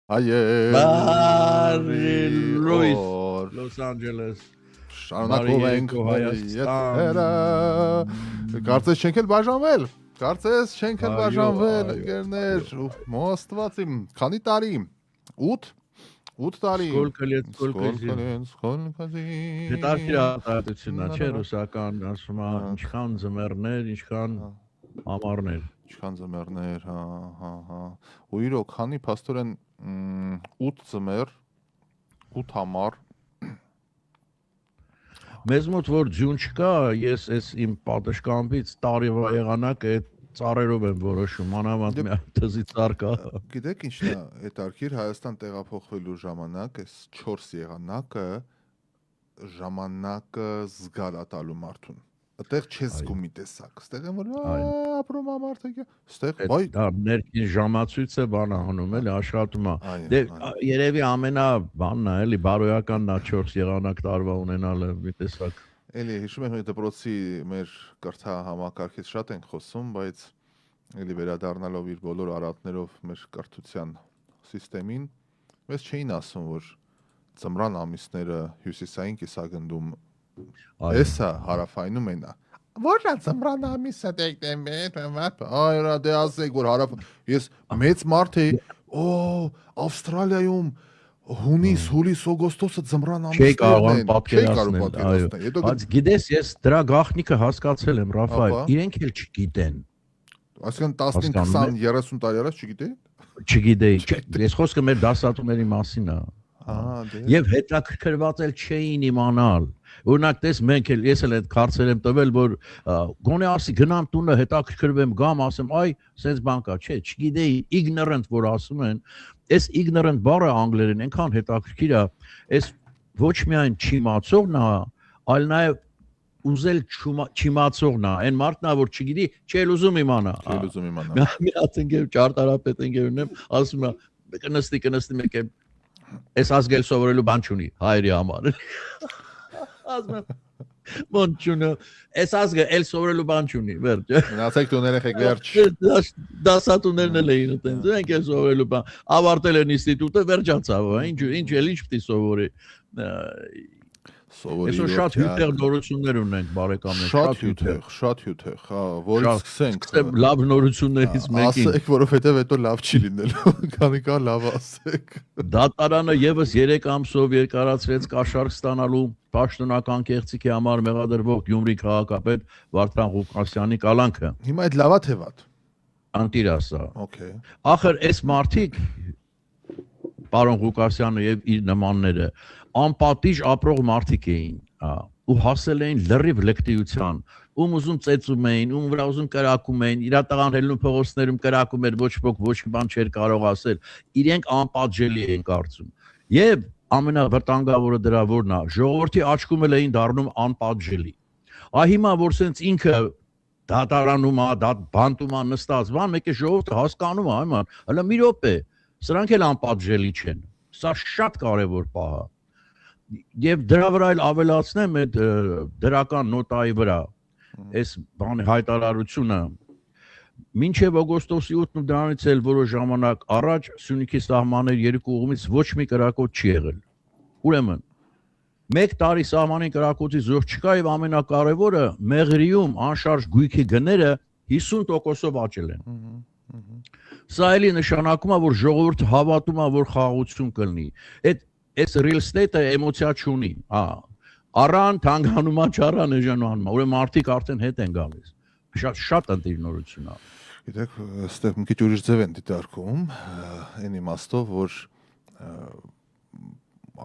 Լույս օր Los Angeles շարունակում ենք եթերը կարծես չենք էլ բաժանվել ընկերներ մոստված իմ քանի տարի 8 տարի Сколько лет Сколько Հետաքրքիր արտահայտությունն է, չէ՞ ռուսական ասում է ինչքան ձմեռներ, ինչքան ամառներ Ինչքան ձմեռներ, հա։ Ու իրոք, քանի փաստորեն 8 ձմեռ, 8 ամառ։ Մեզ մոտ որ ջուն չկա, ես այս իմ պատշգամբից տարիվա եղանակը այդ ծառերով եմ որոշում, մանավանդ մի թզի ծառ կա։ Գիտեք ինչն է, հետաքրքիր Հայաստան տեղափոխվելու ժամանակ այս 4 եղանակը ժամանակը զգալատալու մարդուն։ Այդտեղ չես զգում մի տեսակ, այստեղ եմ որ ապրում է մարդը, այստեղ վայ դա ներքին ժամացույցը բան անում էլի աշխատում է։ Դե երևի ամենա բանն է էլի բարոյականն է 4 եղանակ տարվա ունենալը մի տեսակ։ Էլի հիշում եմ դպրոցի մեր կրթա համակարգից շատ ենք խոսում, բայց էլի վերադառնալով իր բոլոր արատներով մեր կրթության սիստեմին, մեզ չէին ասում որ ծմրան ամիսները հյուսիսային կիսագնդում Էսա հարավայնում են։ Որը ծմրան ամիսը դեկտեմբեր, այո, դե ասեք որ հարավ ես մեծ մարդ էի, Ավստրալիայում հունիս, հուլիս, օգոստոսը ծմրան ամիսներն են։ Չի կարող պատկերացնել։ Բայց գիտես, ես դրա գաղտնիքը հասկացել եմ, Ռաֆայել, իրենք էլ չգիտեն։ Այսինքն 15, 20, 30 տարի առաջ չգիտեին։ Չգիտեի։ Ես խոսքը մեր դասատուների մասին է։ Եվ հետաքրքրված էլ չէին իմանալ։ Օրինակ տես մենք էլ ես էլ այդ քարցեր եմ տվել որ գոնե ասի գնամ տունը հետաքրքրվեմ գամ ասեմ այ sense բան կա չէ չգիտեի ignorant որ ասում են այս ignorant բառը անգլերեն այնքան հետաքրքիր է այս ոչ միայն չիմացողն է այլ նաև ուզել չիմացողն է այն մարդն է որ չգիտի չել ուզում իմանա մի հատ ընկեր ճարտարապետ ընկերն եմ ասում է կնստի մեկ է այս ազգել սովորելու բան չունի հայրի համար Բան չունի, այս ազգը էլ սովորելու բան չունի, վերջ։ Մնացեք տուն երեխեք վերջ։ Դասատուներն էլ էին այդտենց, մենք էլ սովորելու բան։ Ավարտել են ինստիտուտը, վերջացավ, ինչ պիտի սովորի։ Այսօր շատ հյութեղ նորություններ ունենք բարեկամներ, շատ հյութեղ, հա, որից սկսենք։ Լավ նորություններից մեկին։ Ասեք, որովհետև հետո լավ չի լինելու, քանի կա լավ ասեք։ Դատարանը եւս 3 ամսով երկարացրեց կաշառք ստանալու պաշտոնական կեղծիքի համար մեղադրվող Գյումրի քաղաքապետ Վարդան Ղուկասյանի կալանքը։ Հիմա այդ լավա թե վատ։ Անտիրասա։ Okay։ Ախր այս մարդիկ պարոն Ղուկասյանը եւ իր նմանները անպատիժ ապրող մարդիկ էին ու հասել էին լրիվ լկտիության ում ուզում ծեծում էին ում վրա ուզում կրակում էին իր տղան հելնում փողոցներում կրակում էր ոչ ոք ոչ մի բան չէր կարող ասել իրենք անպատժելի էին կարծում եւ ամենավտանգավորը դրա որն է ժողովրդի աչքում էլ էին դառնում անպատժելի հիմա որ սենց ինքը դատարանում է բանտում է նստած բան մեկ է ժողովուրդը հասկանում է այման հələ մի րոպե սրանք էլ անպատժելի չեն սա շատ կարեւոր պահ է Եվ դրա վրա էլ ավելացնեմ այդ դրական նոտայի վրա այս բանի հայտարարությունը մինչև օգոստոսի 8-ն դրանից էլ որոշ ժամանակ առաջ Սյունիքի սահմաններ երկու կողմից ոչ մի կրակոց չի եղել ուրեմն 1 տարի սահմանին կրակոցի զոհ չկա եւ ամենակարևորը Մեղրիում անշարժ գույքի գները 50%-ով աճել են Սա էլի նշանակում է որ ժողովուրդը հավատում է որ խաղաղություն կլինի Այս real estate-ը էմոցիա չունի, առան, թանգանումա, չառան, էժանանումա, ուրեմն մարդիկ արդեն հետ են գալիս, շատ ընտիր նորություն է։ Գիտեք, այստեղ մի քիչ ուրիշ ձև են դիտարկում, այն իմաստով, որ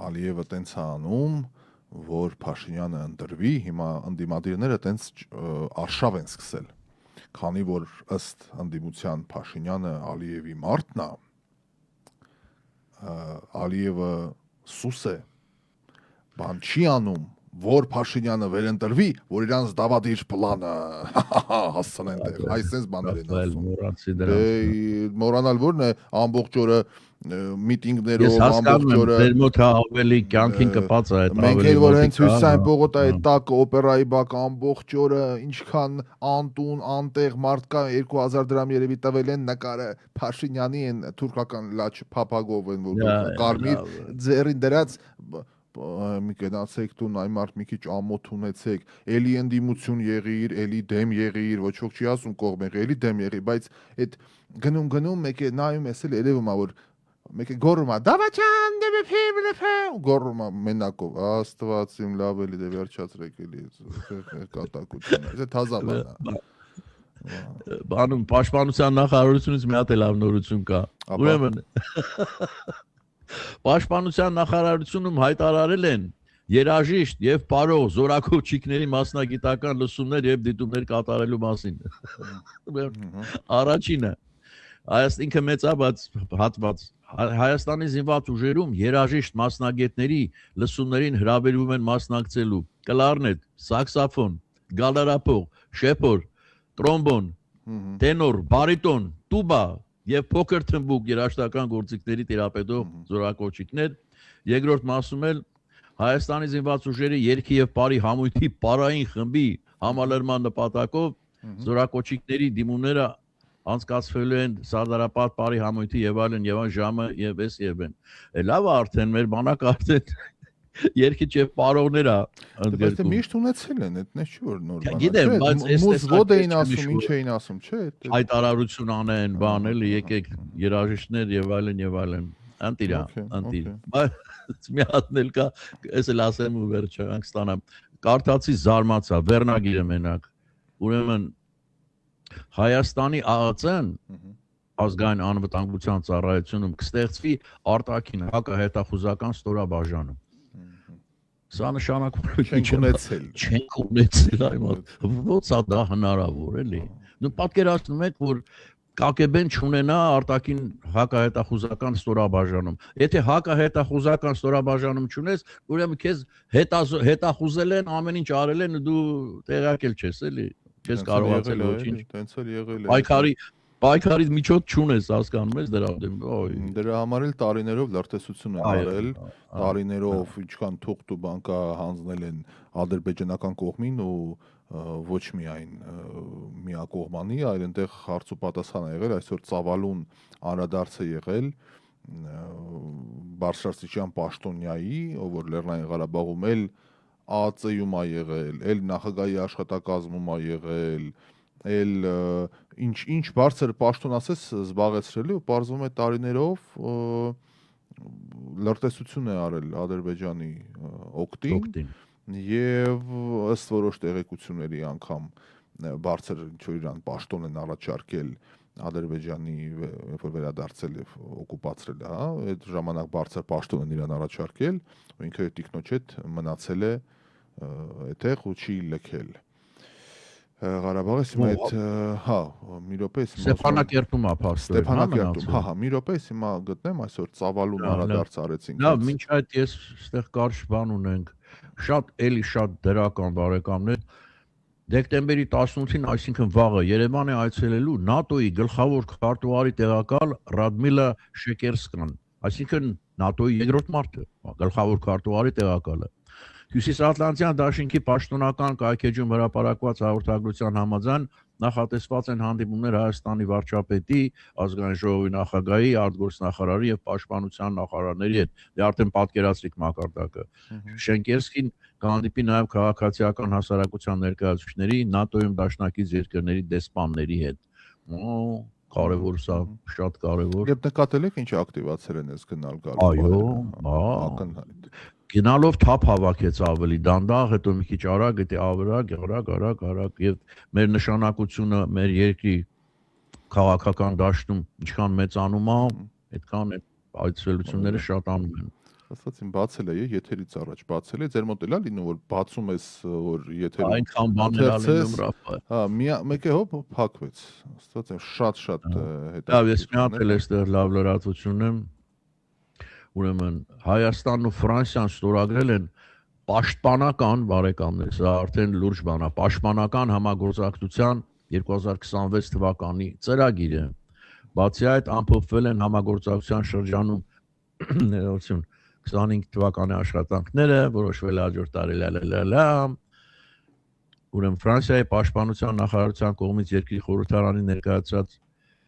Ալիևը տենց է անում, որ Փաշինյանը ընտրվի, հիմա ընդդիմադիրները տենց արշավ են սկսել, քանի որ ըստ ընդդիմության Փաշինյանը Ալիևի մարդն է, Ալիևը սուս է, բան չի անում, որ Փաշինյանը վերընտրվի, որ իրանց դավադիր պլանը հասցնեն տեղ, այսպես բաներ են ասում։ Մոռացի դրանց։ Մոռանալ որն է ամբողջ օրը միտինգներով, Ես հասկանում եմ, օրը ձեր մոտ ավելի կյանքին կպած է այդ մենք էլ որ հենց Հյուսիսային պողոտայի տակ օպերայի բակ ամբողջ օրը ինչքան անտուն, անտեղ մարդ կա 2000 դրամ երևի տվել են նկարը Փաշինյանի են թուրքական լաչ փափագով են որ կարմիր ձեռին դրած մի գնացեք տուն այն մարդ մի քիչ ամոթ ունեցեք էլի ընդդիմություն եղիր, էլի դեմ եղիր, ոչ ոք չի ասում կողմեր, էլի դեմ եղիր, բայց այդ գնում մեկ է նայում ես էլ երևում է որ մեկը գոռում է դավաճան դեպի գոռում է մենակով աստված իմ լավ էլի դե վերջացրեք էլի կատակությունը դա թազա բան է բանում պաշտպանության նախարարությունից մի հատ էլ լավ նորություն կա ուրեմն Պաշտպանության նախարարությունում հայտարարել են երաժիշտ եւ պարող զորակոչիկների մասնագիտական լսումներ եւ դիտումներ կատարելու մասին։ Առաջինը ինքը մեծաբաց հատված Հայաստանի զինված ուժերում երաժիշտ մասնագետների լսումներին հրավիրվում են մասնակցելու կլարնետ, սաքսոֆոն, գալարապող, շեփոր, տրոմբոն, տենոր, բարիտոն, տուբա եւ փոքր թմբուկ երաժշտական գործիքների թերապետող զորակոչիկներ, երկրորդ մասում էլ Հայաստանի զինված ուժերի երգի եւ պարի համույթի պարային խմբի համալրման նպատակով զորակոչիկների դիմումները անցկացվելու են Սարդարապատ պարի համույթի եւ այլն ժամը եւ էս եւ են։ Լավ է արդեն մեր բանակը արդեն երկիչ եւ պարողներ է ընդգրկում։ Բայց միշտ ունեցել են, այդն է չի որ նոր բան։ Գիտեմ, բայց այս ոդ էին ասում, ինչ էին ասում, չէ՞։ Հայտարարություն անեն, բան էլի, եկեք երաժիշտներ եւ այլն։ Անտիր։ Բայց մի հատն էլ կա, ես էլ ասեմ ու վերջանք ստանամ։ Կարդացի զարմացա, վերնագիրը մենակ։ Ուրեմն Հայաստանի ԱԱԾ-ն ազգային անվտանգության ծառայությունում կստեղծվի արտաքին հակահետախուզական ստորաբաժանում։ Սա նշանակում է չենք ունեցել այ մոտ ո՞նց է դա հնարավոր էլի դու պատկերացնում եք որ ԿԿԲ-ն չունենա արտաքին հակահետախուզական ստորաբաժանում եթե հակահետախուզական ստորաբաժանում չունես ուրեմն քեզ հետախուզել են ամեն ինչ արել են դու տեղակել չես էլի չես կարողացել ոչինչ տենց էլ եղել է Պայքարից միջոց չունես, հասկանում ես դրա դեմ։ Դրա համար էլ տարիներով լրտեսություն են արել, տարիներով ինչքան թուղթ ու բանկա հանձնել են ադրբեջանական կողմին ու ոչ միայն միակողմանի, այլ այնտեղ հարց ու պատասխան է եղել, այսօր Ծավալուն անդրադարձ է եղել Բարձրաստիճան պաշտոնյայի, ով որ Լեռնային Ղարաբաղում էլ ԱԱԾ-ում է եղել, էլ նախագահի աշխատակազմում է եղել էլ ինչ բարձր պաշտոն ասես զբաղեցրել ու պարզվում է տարիներով լրտեսություն է արել Ադրբեջանի օգտին եւ ըստ որոշ տեղեկությունների անգամ բարձր ինչ-որ իրան պաշտոն են առաջարկել Ադրբեջանի երբ որ վերադարձել եւ օկուպացրել է, հա, այդ ժամանակ բարձր պաշտոն են իրան առաջարկել ու ինքը տիկնոջ հետ մնացել է այդտեղ ու չի լքել Ղարաբաղը հիմա այդ հա մի րոպե Ստեփանակերտում է փաստը Ստեփանակերտում հա մի րոպե հիմա գտնեմ այսօր Ծավալուն անդրադարձ արեցինք Լավ մինչ այդ ես այստեղ կարճ բան ունենք շատ դրական բարեկամներ դեկտեմբերի 18-ին այսինքն վաղը Երևան է այցելելու ՆԱՏՕ-ի գլխավոր քարտուղարի տեղակալ Ռադմիլա Շեկերսկան այսինքն ՆԱՏՕ-ի երկրորդ մարդը գլխավոր քարտուղարի տեղակալը Հյուսիսատլանտյան դաշինքի պաշտոնական կայքեջում հրապարակված հաղորդագրության համաձայն նախատեսված են հանդիպումներ Հայաստանի վարչապետի, ազգային ժողովի նախագահի, արտգործնախարարի եւ պաշտպանության նախարարների հետ։ Դե արդեն պատկերացրիք մակարդակը։ Շենկերսկին կհանդիպի նաեւ քաղաքացիական հասարակության ներկայացուցիչների, ՆԱՏՕ-ում դաշնակից երկրների դեսպանների հետ։ Կարևոր սա, շատ կարևոր։ Եվ նկատել եք ինչ ակտիվացել են այս գնալ գալ։ Այո, ակնհայտ։ Գնալով թափ հավաքեց ավելի դանդաղ, հետո մի քիչ արագ, հետո արագ եւ մեր նշանակությունը մեր երկրի քաղաքական դաշտում ինչքան մեծանում է, այդքան այցելությունները շատանում են։ Ասած իմ բացել է եթերից առաջ բացել է ձեր մոտ էլա լինում որ բացում ես որ եթերը այնքան բաներ ալնում ռաֆա հա մեկ է հոп փակվեց ասած եմ շատ հետո լավ ես մի հատ էլ էստեղ լավ լրատվություն եմ ուրեմն Հայաստանն ու Ֆրանսիան ստորագրել են պաշտպանական բարեկամներ, սա արդեն լուրջ բան է, պաշտպանական համագործակցության 2026 թվականի ծրագիրը։ Բացի այդ ամփոփվել են համագործակցության շրջանում ներողություն 25 թվականի աշխատանքները, որոշվել է հաջորդ տարի լա։ Ուրեմն Ֆրանսիայի պաշտպանության նախարարության կողմից երկրի խորհրդարանի ներկայացած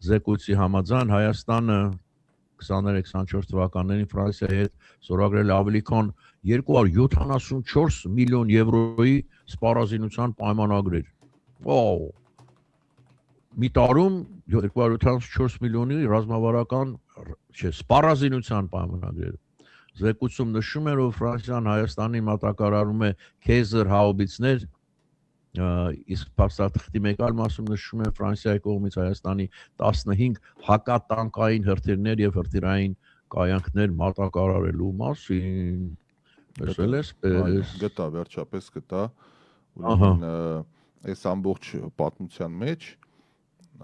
զեկույցի համաձայն Հայաստանը 23-24 թվականներին Ֆրանսիայի հետ ստորագրել ավելի քան 274 միլիոն եվրոյի սպառազինության պայմանագրեր։ Վաու։ Մի տարում 274 միլիոնի ռազմավարական սպառազինության պայմանագրեր։ Զեկույցում նշում էր, որ Ֆրանսիան Հայաստանին մատակարարում է Քեյզեր հաուբիցներ, իսկ փաստաթղթի մեկ այլ մասում նշում է Ֆրանսիայի կողմից Հայաստանի 15 հակատանկային հրթիռներ եւ հրթիռային կայանքներ մատակարարելու մասին։ Լսել ես, գտա վերջապես գտա։ Ուրեմն այս ամբողջ պատմության մեջ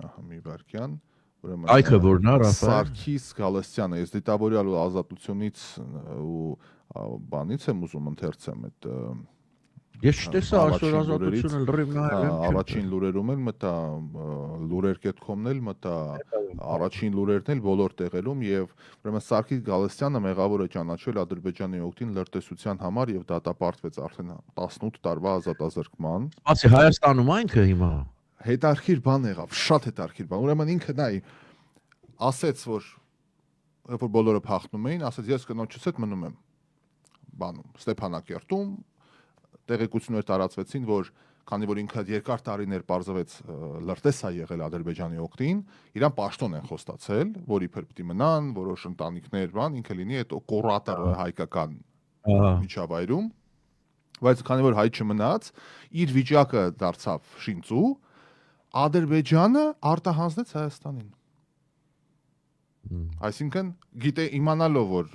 մի վարքյան, ուրեմն այքը որն է, Ռաֆայել Սարգիս Գալստյանը, ես դիտավորյալ ու ազատությունից ու բանից եմ ուզում ընթերցեմ այդ Ես չտեսա այսօր ազատությունը լրիվ նայել եմ։ Առաջին լուրերում էլ մտա, լուրեր.com-ն էլ մտա, առաջին լուրերն էլ բոլոր տեղերում եւ ուրեմն Սարգիս Գալստյանը մեղավոր է ճանաչվել Ադրբեջանի օգտին լրտեսության համար եւ դատապարտվեց արդեն 18 տարվա ազատազրկման։ Բացի Հայաստանում այնքը հիմա Հետարքիր բան եղավ, շատ հետարքիր բան։ Ուրեմն ինքը նայ ասեց, որ բոլորը փախնում էին, ասեց ես կնոջս հետ մնում եմ բանում Ստեփանակերտում տեղեկություններ տարածվեցին, որ քանի որ ինքը երկար տարիներ պարզվեց լրտես է եղել Ադրբեջանի օգտին, իրան պաշտոն են խոստացել, որ իբր պիտի մնան, որոշ ընտանիքներ բան, ինքը լինի այդ կորատորը հայկական միջավայրում, բայց քանի որ հայ չմնաց, իր վիճակը դարձավ շինծու, Ադրբեջանը արտահանձնեց Հայաստանին։ Այսինքն գիտե իմանալով որ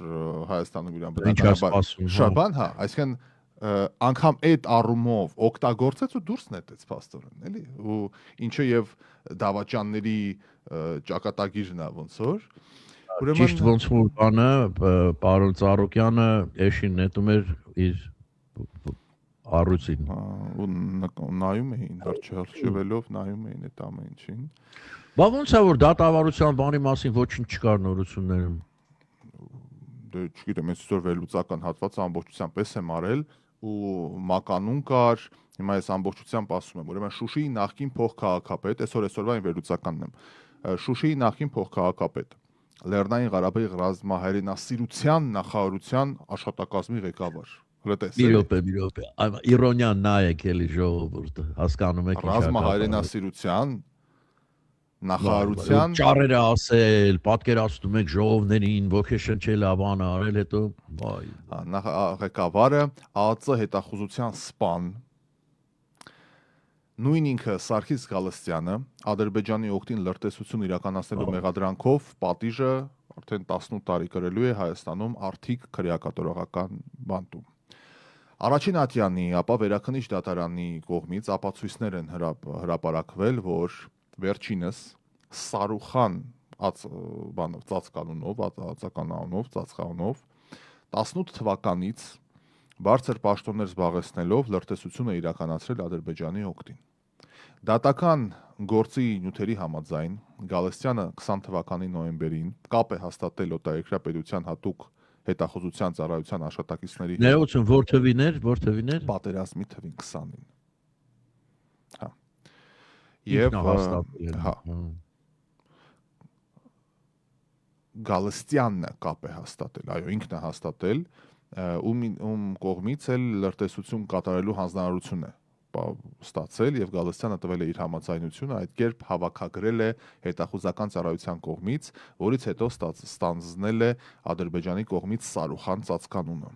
Հայաստանում իրան բնականաբար շատ բան, հա, այսինքն անգամ այդ առումով օգտագործեց ու դուրս նետեց փաստորեն, էլի, ու ինչը եւ դավաճանների ճակատագիրն է ոնց որ ուրեմն ճիշտ ոնց որ բանը պարոն Ծառուկյանը էշին նետում էր իր առույցին ու նայում էին հրճվելով նայում էին այդ ամեն ինչին։ Բա ոնց է որ դատավարության բանի մասին ոչինչ չկար նորություններում։ Դե չգիտեմ, ես այսօր վերլուծական հատվածը ամբողջությամբ պես եմ արել ու մականուն կար, հիմա ես ամբողջությամբ ասում եմ, ուրեմն Շուշիի նախկին փոխքաղաքապետ, այսօրվա վերլուծականն եմ, Շուշիի նախկին փոխքաղաքապետ, Լեռնային Ղարաբաղի ռազմահայրենասիրության նախարարության աշխատակազմի ղեկավար։ Մի րոպե, իրոնիան նայեք էլի ժողովուրդը, հասկանում եք ինչ է։ Ռազմահայրենասիրության նախարարության ճառերը ասել, պատկերացնում եք ժողովներին, ոգեշնչել ավան արել, հետո վայ։ Ղեկավարը ԱԱԾ հետախուզության սպան նույն ինքը Սարգիս Գալստյանը Ադրբեջանի օգտին լրտեսություն իրականացնելու մեղադրանքով պատիժը արդեն 18 տարի կրելու է Հայաստանում արդիկ քրեակատորողական բանտում։ Առաջին ատյանի, ապա վերաքննիչ դատարանի կողմից ապացույցներ են հրապարակվել, որ վերջինս Սարուխան ծածկանունով 18 թվականից բարձր պաշտոններ զբաղեցնելով լրտեսություն է իրականացրել Ադրբեջանի օգտին։ Դատական գործի նյութերի համաձայն Գալստյանը 20 թվականի նոյեմբերին կապ է հաստատել օտարերկրյա պետության հատուկ հետախուզության ծառայության աշխատակիցների հետ։ Ներողություն, որ թվիներ։ Պատերազմի թվին 20-ին։ Հա։ Եվ հա։ Գալստյանն կապ է հաստատել, այո, ինքն է հաստատել, ում կողմից էլ լրտեսություն կատարելու հանձնարարություն է ստացել եւ Գալստյանը տվել է իր համաձայնությունը, այդ կերպ հավաքագրել է հետախուզական ծառայության կողմից, որից հետո ստանձնել է Ադրբեջանի կողմից Սարուխան ծածկանունը։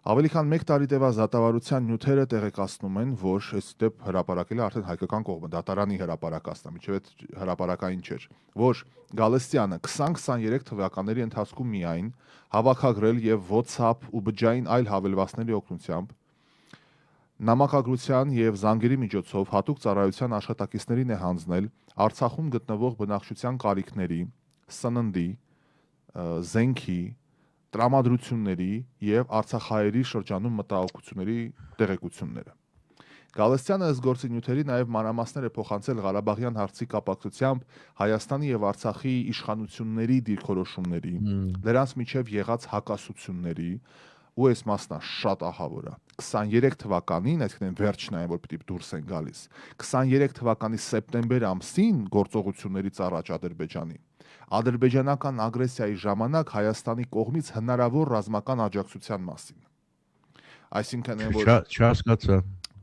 Ավելի քան 1 տարի տևած դատավարության նյութերը տեղեկացնում են, որ այս դեպ հրապարակել է արդեն հայկական կողմը, դատարանի հրապարակածն է, միջև հրապարակային չէր, որ Գալստյանը 20-23 թվականների ընթացքում միայն հավաքագրել եւ WhatsApp ու բջջային այլ հավելվածների օգնությամբ նամակագրության եւ զանգերի միջոցով հատուկ ծառայության աշխատակիցներին է հանձնել Արցախում գտնվող բնակչության կարիքների, սննդի, զենքի, տրամադրությունների եւ Արցախահայերի շրջանում մտահոգությունների տեղեկությունները։ Գալստյանը ըստ գործի նյութերի նաև մանրամասներ է փոխանցել Ղարաբաղյան հարցի կապակցությամբ Հայաստանի եւ Արցախի իշխանությունների դիրքորոշումների, դրանց միջև եղած հակասությունների, ու այս մասնա շատ ահավոր է։ 23 թվականին, այսինքն վերջն այն, որ պիտի դուրս են գալիս, 23 թվականի սեպտեմբեր ամսին գործողություններից առաջ ադրբեջանական ագրեսիայի ժամանակ Հայաստանի կողմից հնարավոր ռազմական աջակցության մասին։ Այսինքն այն, որ չհասկացա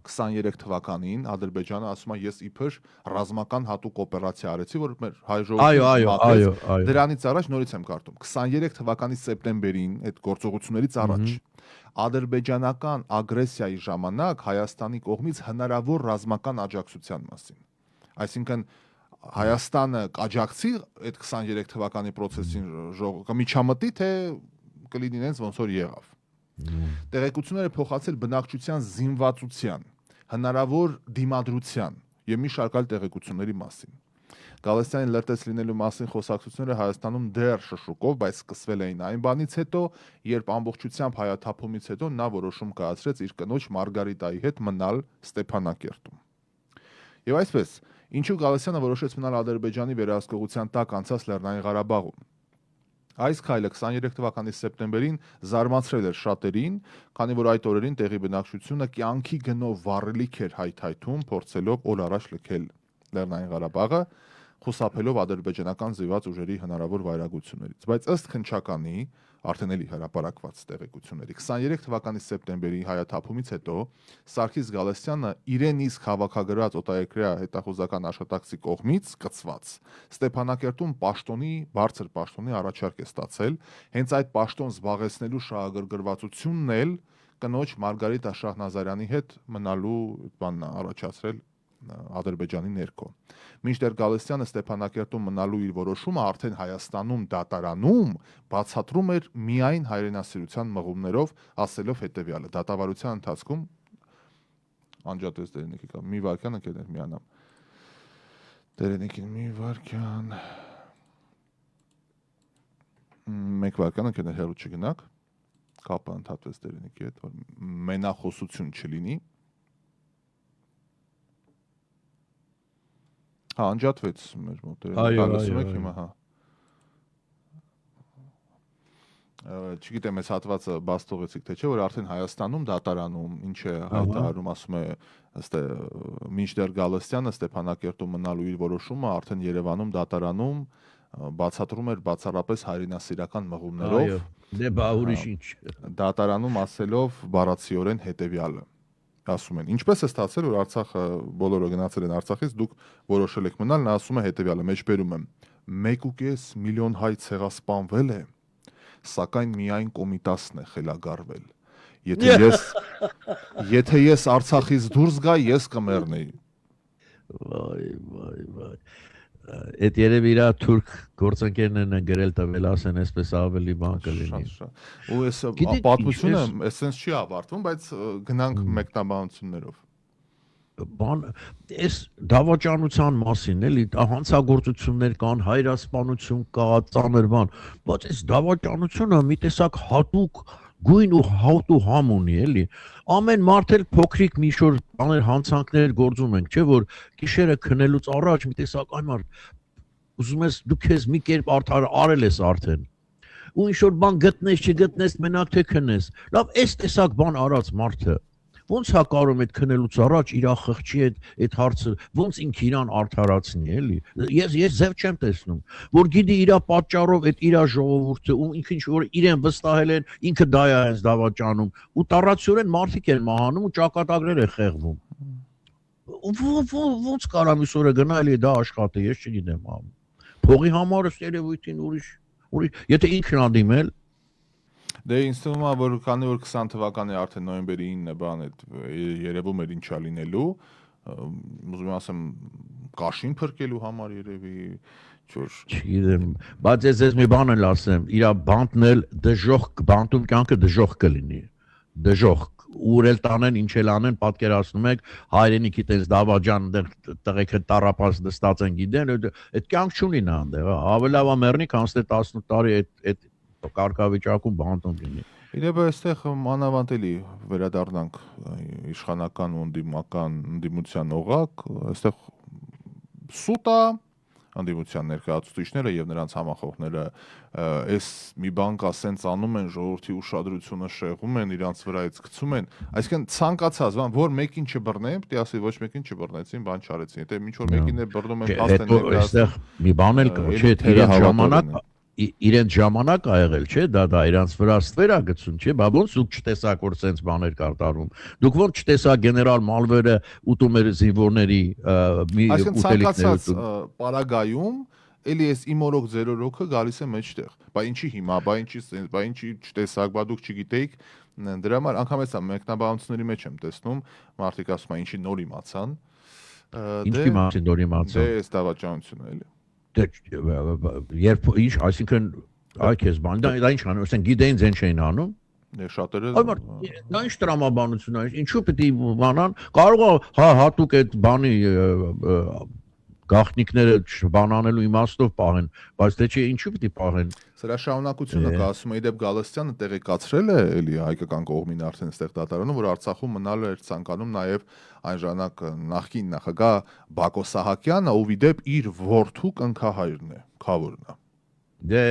23 թվականին Ադրբեջանը ասում է ես իբր ռազմական հատուկ օպերացիա արեցի, որ մեր հայ ժողովուրդը դրանից առաջ նորից եմ կարդում 23 թվականի սեպտեմբերին այդ գործողություններից առաջ ադրբեջանական ագրեսիայի ժամանակ Հայաստանի կողմից հնարավոր ռազմական աջակցության մասին։ Այսինքն Հայաստանը կաջակցի այդ 23 թվականի process-ին միջամտի, թե կլինի նենց ոնց որ եղավ։ Տեղեկությունները փոխանցել բնակչության զինվածության, հնարավոր դիմադրության եւ մի շարք այլ տեղեկությունների մասին։ Գալստյանի լրտես լինելու մասին խոսակցությունները Հայաստանում դեռ շշուկով, բայց սկսվել էին այն բանից հետո, երբ ամբողջությամբ հայաթափումից հետո նա որոշում կայացրեց իր կնոջ Մարգարիտայի հետ մնալ Ստեփանակերտում։ Եվ այսպես, ինչու Գալստյանը որոշեց մնալ Ադրբեջանի վերահսկողության տակ անցած Լեռնային Ղարաբաղում։ Այս քայլը 23 թվականի սեպտեմբերին զարմացրել էր շատերին, քանի որ այդ օրերին տեղի բնակչությունը կյանքի գնով վառելիք էր հայթայթում, փորձելով օր առաջ լքել Լեռնային Ղարաբաղը, խուսափելով ադրբեջանական զինված ուժերի հնարավոր վայրագություններից։ Բայց ըստ քննչականի, արդեն էլի հրապարակված տեղեկությունների, 23 թվականի սեպտեմբերի հայաթափումից հետո Սարգիս Գալստյանը իրեն իսկ հավաքագրած օտարերկրյա հետախուզական աշխատակցի կողմից կցված Ստեփանակերտում բարձր պաշտոնի առաջարկ է ստացել, հենց այդ պաշտոն զբաղեցնելու շահագրգռվածությունն էլ կնոջ Մարգարիտա Շահնազարյանի հետ մնալու բանն առաջացրել Ադրբեջանի ներքո։ Մինչդեռ Գալստյանը Ստեփանակերտում մնալու իր որոշումը արդեն Հայաստանում դատարանում բացատրում էր միայն հայրենասիրության մղումներով, ասելով հետևյալը. դատավարության ընթացքում անջատես Տերենիկի կա մի վարքան ընկերներ միանամ Տերենիկին մի վարքան մեկ վարքան ընկերներ հեռու չգնաք կապը ընդհատվեց Տերենիկի հետ, որ մենախոսություն չլինի։ Հա, անջատվեց մեր մոտ։ Լսում եք հիմա, հա։ Չգիտեմ, այս հատվածը բաց թողեցիք թե չէ, որ արդեն Հայաստանում դատարանում, ինչ է հայտարարում, ասում է, մինչդեռ Գալստյանը Ստեփանակերտում մնալու իր որոշումը արդեն Երևանում դատարանում բացատրում էր բացառապես հայրենասիրական մղումներով։ Դե բա ուրիշ ինչ։ Դատարանում ասելով բառացիորեն հետևյալը։ Ասում են, ինչպես է ստացել, որ Արցախը բոլորը գնացել են Արցախից, դուք որոշել եք մնալ, նա ասում է հետևյալը, մեջբերում եմ 1.5 միլիոն հայ ցեղասպանվել է, սակայն միայն Կոմիտասն է խելագարվել։ Եթե ես Արցախից դուրս գա, ես կմեռնեի։ Վայ։ Այդ երևի իր թուրք գործընկերներն են գրել տվել, ասեն, այսպես ավելի բան կլինի։ Ու այս պատմությունը էսենց չի ավարտվում, բայց գնանք մեկնաբանություններով։ Բան, այս դավաճանության մասին էլի հանցագործություններ կան, հայրասպանություն կա, ծանր բան, բայց այս դավաճանությունը մի տեսակ հատուկ գույն ու հաուտ ու համ ունի, էլի։ Ամեն մարդ էլ փոքրիկ մի շոր բաներ հանցանքներ գործում ենք, չէ՞ որ գիշերը քնելուց առաջ մի տեսակ այն մարդ ուզում ես դու քեզ մի կերպ արել ես արդեն։ Ու ինչ որ բան գտնես, չգտնես, մենակ թե քնես։ Լավ, այս տեսակ բան արած մարդը ոնց է կարող այդ քնելուց առաջ իր խղճի այդ հարցը ոնց ինքը իրան արդարացնի, էլի։ Ես ձև չեմ տեսնում, որ գիտի իր պատճառով այդ իր ժողովուրդը ու ինքը ինչ որ իրեն վստահել են, ինքը դա է հենց դավաճանում ու տառացիորեն մարդիկ են մահանում ու ճակատագրեր է խեղվում։ Ոնց կարամ իսօրը գնալ է դա աշխատի, ես չգիտեմ, փողի համար է երևույթին ուրիշ, եթե ինքն ա դիմել Դե ինձ թվում է, որ քանի որ 20 թվականի արդեն նոյեմբերի 9-ը բան այդ երևում էր ինչա լինելու, ուզում եմ ասեմ կաշին փրկելու համար երևի չգիտեմ, բայց ես մի բան էլ ասեմ, իր բանտն էլ դժոխ բանտում կյանքը դժոխ կլինի, դժոխ ուր էլ տանեն, ինչ էլ անեն, պատկերացնում եք հայրենիքի տես դավաճան տղեկը տառապած նստած են գիտեն, այդ կյանք չունի նա այնտեղ, ավելի լավ է մեռնի, քան ստե 18 տարի այդ կարգավիճակում բանտում լինի։ Իրեւս այստեղ մանավանդ էլի վերադառնանք իշխանական ու ընդդիմության օղակ, այստեղ սուտ է ընդդիմության ներկայացուցիչները եւ նրանց համախոհները այս մի բան կա սենց անում են ժողովրդի ուշադրությունը շեղում են իրանց վրայից գցում են, այսինքն ցանկացած բան որ մեկին չբռնեն, պետք է ասի ոչ մեկին չբռնեցին, բան չարեցին, եթե ինչ որ մեկին է բռնում են փաստեն ներկայացնում։ Այստեղ մի բան էլ կա, չէ, իրենց ժամանակ ա եղել, չէ, դա իրանց վրա ստվեր ա գցում, չէ, բա ոնց դուք չտեսաք որ սենց բաներ կատարում։ Դուք ոնց չտեսաք գեներալ Մալվերը ուտում էր զինվորների մի ուտելիքներ պարագայում էլի էս իմորոք ձերորոքը գալիս է մեջտեղ։ Բա ինչի հիմա, բա ինչի սենց, բա ինչի չտեսաք, բա դուք չգիտեիք։ Դրա համար անգամ էսա մեկնաբանությունների մեջ եմ տեսնում, մարդիկ ասում են ինչի նոր իմացան։ Ինչի մասին նոր իմացան։ Դե էս դավաճանությունը էլի։ Երբ ինչ, այսինքն այ քեզ բան, դա ինչ անում, ասեն գիտեին ձեն չէին անում։ Դե շատերը դա ինչ տրամաբանություն է, ինչու պետք է բանան, կարող է հատուկ այդ բանի գաղտնիքները բանանելու իմաստով պահեն, բայց դե չէ ինչու պետք է պահեն։ Սրա շարունակությունը կա, ասում է իդեպ Գալստյանը տեղեկացրել է էլի հայկական կողմին արդեն այստեղ դատարանում, որ Արցախում մնալ էր ցանկանում նաև այն ժամանակ նախկին նախագահ Բակո Սահակյանը, ով իդեպ իր որդու կնքահայրն է, քավորն է։ Դե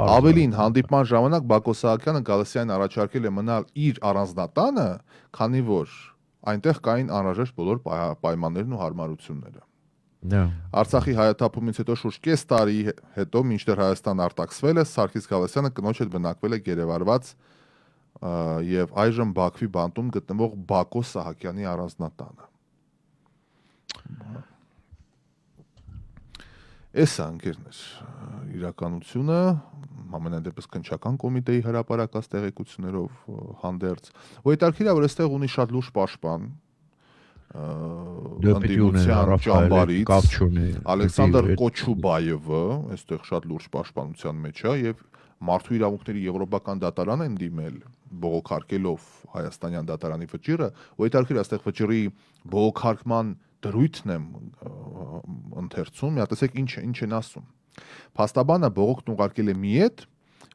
Ավելին հանդիպման ժամանակ Բակո Սահակյանը Գալստյանին առաջարկել է մնալ իր առանձնատանը, քանի որ այնտեղ կային անհրաժեշտ բոլոր պայմաններն ու հարմարությունները։ Արցախի հայաթափումից հետո շուրջ կես տարի հետո մինչդեռ Հայաստան արտաքսվել է, Սարգիս Գալստյանը կնոջ հետ բնակվել է գերեվարված եւ այժմ Բաքվի բանտում գտնվող Բակո Սահակյանի առանձնատանը։ Էսա ընկերներ, իրականությունը ամենայն դեպս քննչական կոմիտեի հրապարակած տեղեկություններով հանդերձ, ու հետաքրքիր է որ այստեղ ունի շատ լուրջ պաշտպան ընդդիմության ճամբարից Ալեքսանդր Կոչուբաևը, այստեղ շատ լուրջ պաշտպանության մեջ է եւ մարդու իրավունքների եվրոպական դատարան են դիմել բողոքարկելով հայաստանյան դատարանի վճիռը, ու հետաքրքիր է այստեղ վճիռի բողոքարկման դրույթն եմ ընթերցում, մի հատ տեսեք ինչ են ասում։ Փաստաբանը բողոքն ուղարկել է մի էդ,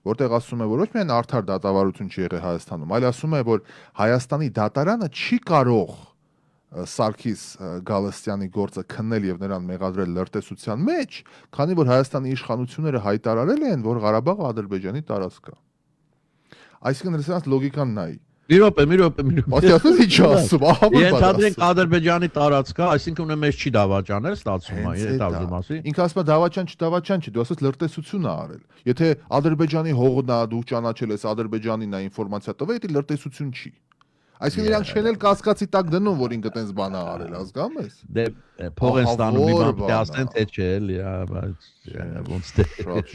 որտեղ ասում է, որ ոչ միայն արդար դատավարություն չի եղել Հայաստանում, այլ ասում է, որ Հայաստանի դատարանը չի կարող Սարգիս Գալստյանի գործը քննել եւ նրան մեղադրել լրտեսության մեջ, քանի որ Հայաստանի իշխանությունները հայտարարել են, որ Ղարաբաղը Ադրբեջանի տարածք է։ Այսինքն դրանց լոգիկան նայ։ Մի րոպե։ Ասես ինչ ասում, ահա որ Ենթադրենք Ադրբեջանի տարածք է, այսինքն ունե մեզ չի դավաճանել, ստացվում է, այդ ասում ասի։ Ինքը ասում է դավաճան չի, դու ասես լրտեսություն է արել։ Եթե Ադրբեջանի հողն է, դու ճանաչել ես Ադրբեջանին, նա ինֆորմացիա տվել, դա լրտեսություն չի։ Այսինքն իրանք չեն էլ կասկածի տակ դնում, որ ինքը տենց բան է արել, հասկանում ես։ Դե փող են ստանում, մի բան պետք է ասեն, թե չէ, էլի, բայց ոնց թե։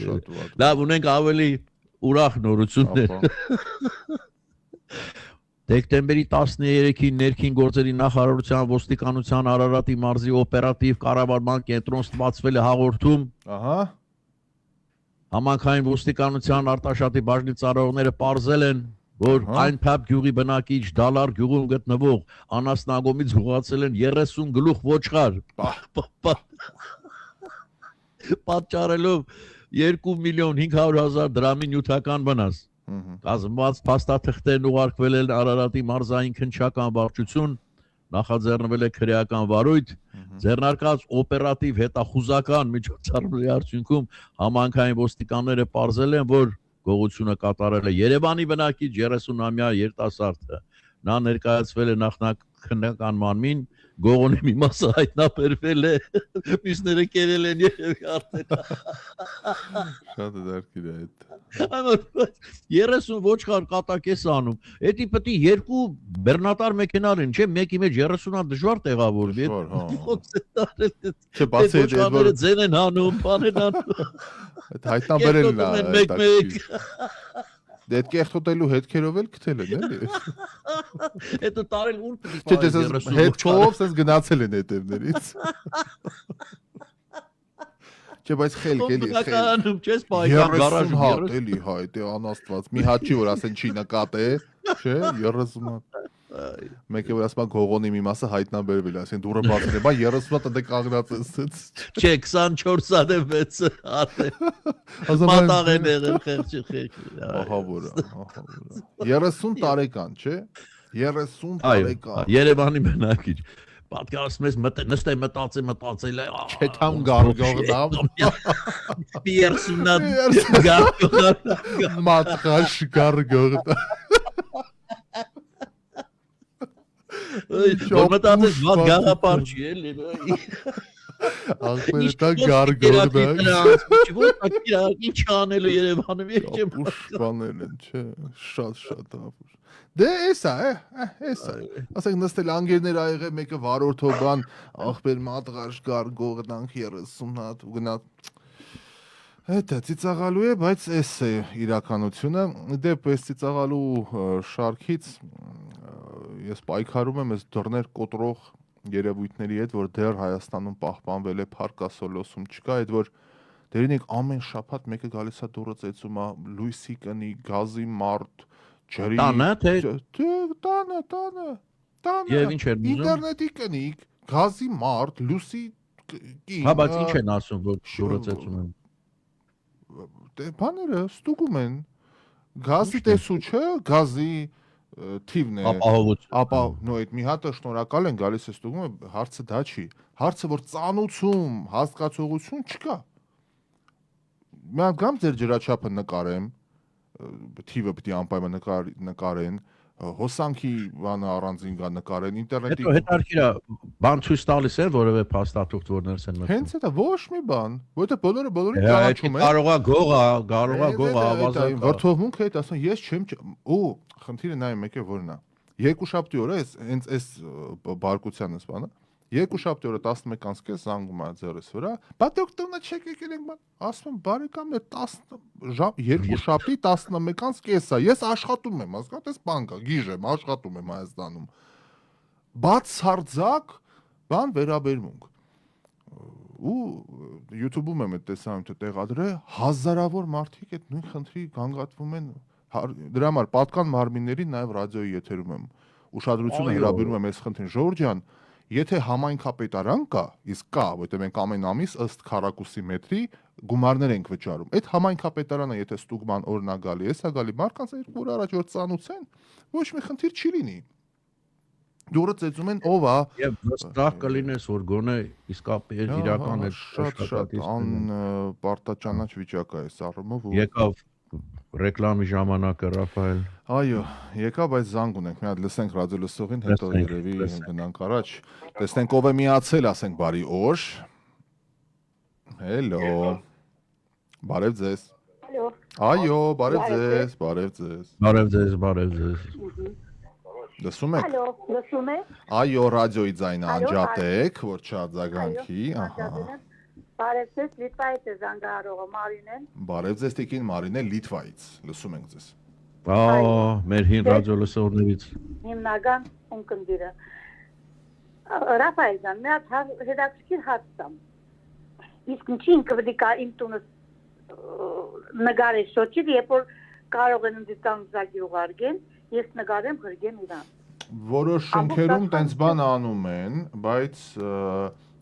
Շատ։ Լավ, ունենք ավելի ուրախ նորություններ։ Դեկտեմբերի 13-ին ներքին գործերի նախարարության ոստիկանության Արարատի մարզի օպերատիվ կառավարման կենտրոն ստացվել է հաղորդում։ Ահա։ Համանքային ոստիկանության Արտաշատի բաժնի ծառայողները պարզել են, որ այն փապ գյուղի բնակիչ Դալար գյուղում գտնվող անասնագոմից ուղղացել են 30 գլուխ ոչխար։ Պատճառելով 2.500.000 դրամի նյութական վնաս։ Կազմված փաստաթղթերն ուղարկվել են Արարատի մարզային քննչական վարչություն, նախաձեռնվել է քրեական վարույթ, ձեռնարկած օպերատիվ հետախուզական միջոցառումների արդյունքում համանքային ոստիկանները պարզել են, որ գողությունը կատարել է Երևանի բնակիչ 30-ամյա երիտասարդը։ Նա ներկայացվել է նախնական մանմին, գողոնի մի մասը հայտնաբերվել է, մյուսները կերել են երևի արդեն։ Շատ դարքիր է այդ։ 30 ոչխար կատակ ես անում։ Էդի պետք է երկու բեռնատար մեքենար են, չէ՞, մեկի մեջ 30-ը դժվար տեղավորվի։ Չէ, բացի այդ ոչխարները ձեն են հանում, բան են անում։ Այդ հայտնաբերելն է։ Մեկ-մեկ։ Դե այդ կեղտոտելու հետքերով էլ գտել են, էլի։ Հետո տարել ուր պետք է պարզ 30 հետքով սենց գնացել են հետևներից։ Չէ, բայց խելք էլի, խելք։ Չես պայքան գարաժում 30 հատ էլի, հայ, դե անաստված։ Մի հատ չի որ ասեն չի նկատե, չէ, 30 հատ։ Մեկը որ ասում է գողոնի մի մասը հայտնաբերվել է, ասեն դուրը բացել է, բա 30 հատ դե կանգնած ես։ Չէ, 24 6-ը արդեն մատաղ են եղել խեղճի։ Ահա որա, 30 տարեկան, չէ։ 30 տարեկան։ Երևանի բնակիչ։ Պատկերացնում ես նստե մտածել է, Չեթամ գարգողնամ։ Պիերսունա գարգողնամ։ Մատխաշ գարգողնամ։ Որ մտածես ված գաղապար չի էլի։ Ախպերը դա գարգողնամ։ Ինչ անելու Երևանում եկեմ։ Ուշ բաներ են, չէ, շատ ապուր։ Դե էսա, էսա։ Ասենք նստել անգերներ ա եղել, մեկը վարորդով բան, ախպեր մատղաշ գարգողնանք 30 հատ ու գնա։ Դա ծիծաղալու է, բայց էս է իրականությունը։ Դեպ էս ծիծաղալու շարքից ես պայքարում եմ այս դռներ կոտրող երևույթների հետ, որ դեռ Հայաստանում պահպանվել է Փարքասոլոսում չկա, այդ որ դերինեք ամեն շաբաթ մեկը գալիս է դուրը ծեծում է լույսի կնի, գազի մարդ, ջրի Տանը, թե տանը Եվ ինչ էր ուզում։ ինտերնետի կնիկ, գազի մարդ, լույսի կին։ Հա, բայց ինչ են ասում, որ դուրը ծեծում են։ Դե բաները ստուգում են։ Գազի տեսուչը, գազի թիվն է։ Ապահովություն։ Ապա նո այդ մի հատը շնորհակալ են գալիս է ստուգում է, հարցը դա չի։ Հարցը որ ծանուցում, հասկացողություն չկա։ Մենք գամ ձեր ջրաչափը նկարեմ, թիվը պետք է անպայման նկարեն, հոսանքի բանը առանձին գա նկարեն, ինտերնետի։ Հետո հետարքիրա բան ցույց տալիս է որևէ փաստաթուղթ որ ներս են մտնում։ Հենց դա ոչ մի բան, որովհետեւ բոլորին ճանաչում են։ Կարողա գողա ավազակ։ Վրթովմունքը այդ ասում ես չեմ ու խնդիրը նա է մեկը որն է։ Երկուշաբթի օրը հենց այս բարկությանս բանը Երկուշաբթի օրը 11:30 զանգում է ձեռս վրա, բա դոկտորնա չեք եկել ենք բան, ասում եմ բարեկամներ 10 ժամ երկուշաբթի 11:30 է, ես աշխատում եմ, հասկանաս, այս բանկա, գիժ եմ, աշխատում եմ Հայաստանում։ Բացարձակ բան վերաբերմունք։ Ու YouTube-ում եմ այդ տեսանյութը տեղադրել, հազարավոր մարդիկ այդ նույն խնդրի գանգատվում են, դրա համար պատկան մարմիններին նաև ռադիոյի եթերում եմ ուշադրությունը հրավիրում եմ այս խնդրին, Ժորժ ջան, եթե համայնքապետարան կա, իսկ կա, որտեղ մենք ամեն ամիս ըստ քառակուսի մետրի գումարներ ենք վճարում։ Այդ համայնքապետարանը եթե ստուգման օրնա գալի, էսա գալի, մարդկանց երկու օր առաջ որ ծանուցեն, ոչ մի խնդիր չի լինի։ Դուրը ծեծում են ով է։ Եվ վստահ կլինես, որ գոնե իսկապես իրական է շատ անպարտաճանաչ վիճակ է այս առումով։ Եկավ ռեկլամի ժամանակը Ռաֆայել։ Այո, եկավ այս զանգ ունենք, մի հատ լսենք ռադիոլսողին, հետո երևի գնանք առաջ։ Տեսնենք ով է միացել, ասենք բարի օր։ Հելո։ Բարև ձեզ։ Այո, բարև ձեզ, բարև ձեզ։ Բարև ձեզ, բարև ձեզ։ Լսում եք։ Ալո, լսում եք։ Այո, ռադիոյի ձայնը անջատեք, որ չարձագանքի, ահա։ Բարև ձեզ, Լիտվայից է զանգահարողը Մարինեն։ Բարև ձեզ տիկին Մարինե, Լիտվայից։ Լսում ենք ձեզ։ Մեր հին ռադիոլսողներից։ Հիմնական ունկնդիրը։ Ռաֆայել ջան, մի հատ հետաքրքիր հարց տամ։ Իսկ ինչի ինքնվդիկա իմ տունը նկարի շոչի, երբ որ կարող են դիտան զագի ուղարկեն, ես նկարեմ գրգեմ իրան։ Որոշ շենքերում տենց բան անում են, բայց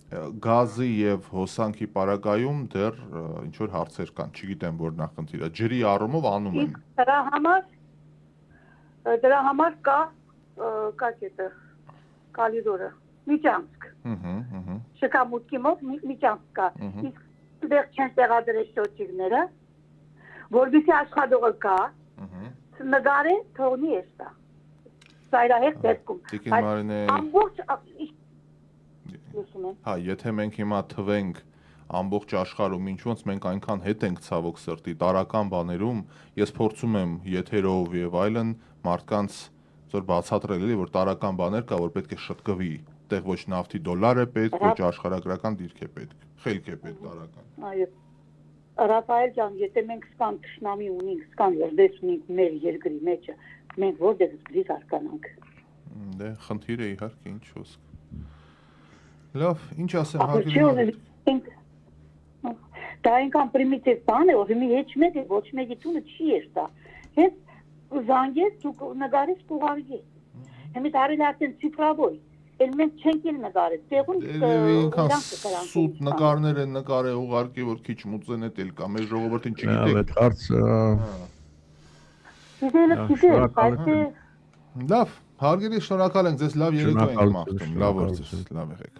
գազի եւ հոսանքի պարագայում դեռ ինչ որ հարցեր կան, չգիտեմ որ նախնդիրը, ջրի առումով անում են։ Դրա համար կա կակետը, կալիդորը, միջանցք։ Շքամուտքի մոտ միջանցք կա։ Իսկ դեռ չեն տեղադրել շոչիկները, որովհետեւ աշխատողը կա, նկարը թողնի էստա։ Սայրահեղ դեպքում։ Տիկին Մարինե, ամբողջ հա, եթե մենք հիմա թվենք ամբողջ աշխարհում ինչ ոնց մենք այնքան հետ ենք ցավոք սրտի տարական բաներում, ես փորձում եմ եթերով եւ այլն մարդկանց ծոր բացատրել էլի որ տարական բաներ կա որ պետք է շտկվի, այդտեղ ոչ նավթի դոլար է պետք, ոչ աշխարհագրական դիրք է պետք, խելք է պետք տարական։ Այո։ Ռաֆայել ջան, եթե մենք սկան ճշնամի ունենք, սկան երդես ունենք մեր երկրի մեջը, մենք որտեղ պետք է զարգանանք։ Դե խնդիր է իհարկե ինչ խոսք։ Լավ, ինչ ասեմ հարգելի։ Դա այնքան պրիմիտիվ բան է, որ հիմա ոչ մեկի տունը չի էստա։ Հենց զանգես դու նկարես կուղարկես։ Հիմա դարել արդեն ցիֆրավոր։ Էլ մենք չենք էլ նկարել։ Տեղում ինքան սուտ նկարներ են նկարել ուղարկի որ քիչ մուծեն էլ կա։ Մեր ժողովրդին չգիտեք։ Այդ հարցը Լավ, հարգելի շնորհակալ ենք ձեզ լավ երեկո ենք մաղթում։ Լավ օրձես, լավ եղեք։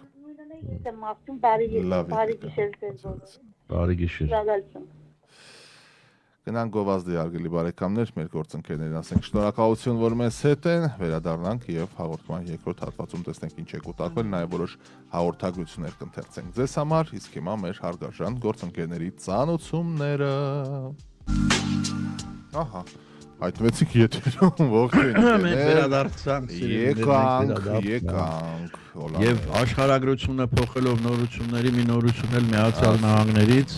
Եմ մաղթում բարի գիշեր ձեզ բոլորին։ բարի գիշեր։ Շնորհակալություն։ Գնանք գովազդի հարգելի բարեկամներ, մեր գործընկերներին ասենք շնորհակալություն, որ մեզ հետ են, վերադառնանք եւ հաղորդման երկրորդ հատվածում տեսնենք ինչ է կուտակվել, նաեւ որոշ հաղորդագրություններ կընթերցենք ձեզ համար, իսկ հիմա մեր հարգարժան գործընկերների ծանոթությունները։ Ահա, հայտնվեցիք եթերում, ողջույն։ Մենք վերադարձանք, եկանք։ Եվ աշխարհագրությունը փոխելով նորությունների մի նորություն էլ Միացյալ Նահանգներից,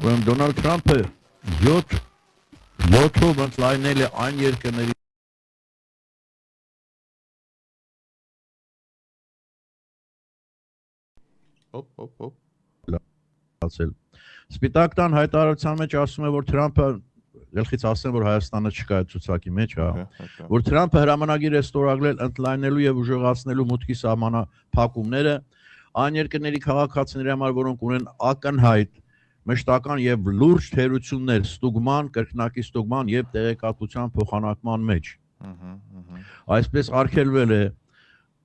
ուրեմն Դոնալդ Թրամփը 7-ով ընդլայնել է այն երկրների Սպիտակ տան հայտարարության մեջ ասում է, որ Թրամփը գլխից ասեմ, որ Հայաստանը չկա այդ ցուցակի մեջ, որ Թրամփը հրամանագիր է ստորագրել ընդլայնելու եւ ուժեղացնելու մուտքի սահմանափակումները այն երկրների քաղաքացիների համար, որոնք ունեն ակնհայտ մշտական եւ լուրջ թերություններ ստուգման, կրկնակի ստուգման եւ տեղեկատվության փոխանակման մեջ։ Այսպես արգելվել է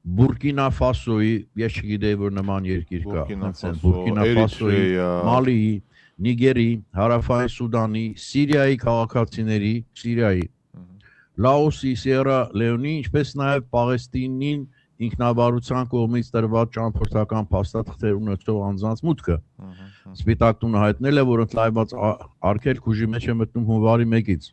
Բուրկինա Ֆասոյի, ես չգիտեի, որ նման երկիր կա, Բուրկինա Ֆասոյի, Մալիի, Նիգերի, Հարավային Սուդանի, Սիրիայի քաղաքացիների, Լաոսի, Սիերա Լեոնի, ինչպես նաեւ Պաղեստինին ինքնաբարության կողմից տրված ճամփորդական փաստաթղթեր ունեցող անձանց մուտքը։ Սպիտակ տունը հայտնել է, որ ընդլայնված արգելք ուժի մեջ է մտնում հունվարի 1-ից։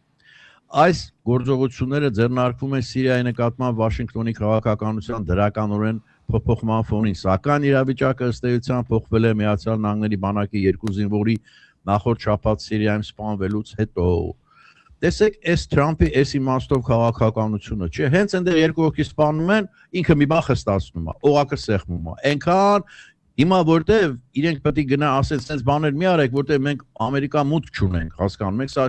Այս գործողությունները ձեռնարկվում են Սիրիայի նկատմամբ Վաշինգտոնի քաղաքականության դրականորեն փոփոխման ֆոնին, սակայն իրավիճակը ըստ էության փոխվել է Միացյալ Նահանգների բանակի 2 զինվորի նախորդ շաբաթ Սիրիայում սպանվելուց հետո։ Տեսեք, այս Թրամփի այս իմաստով քաղաքականությունը, չէ, հենց այնտեղ երկու հոգի սպանում են, ինքը մի բան խստացնում է, օղակը սեղմում է։ Այնքան հիմա որտեվ իրենք պետք է գնա ասեն, sense բաներ մի արեք, որտեվ մենք Ամերիկա մուտք չունենք, հասկանում եք, սա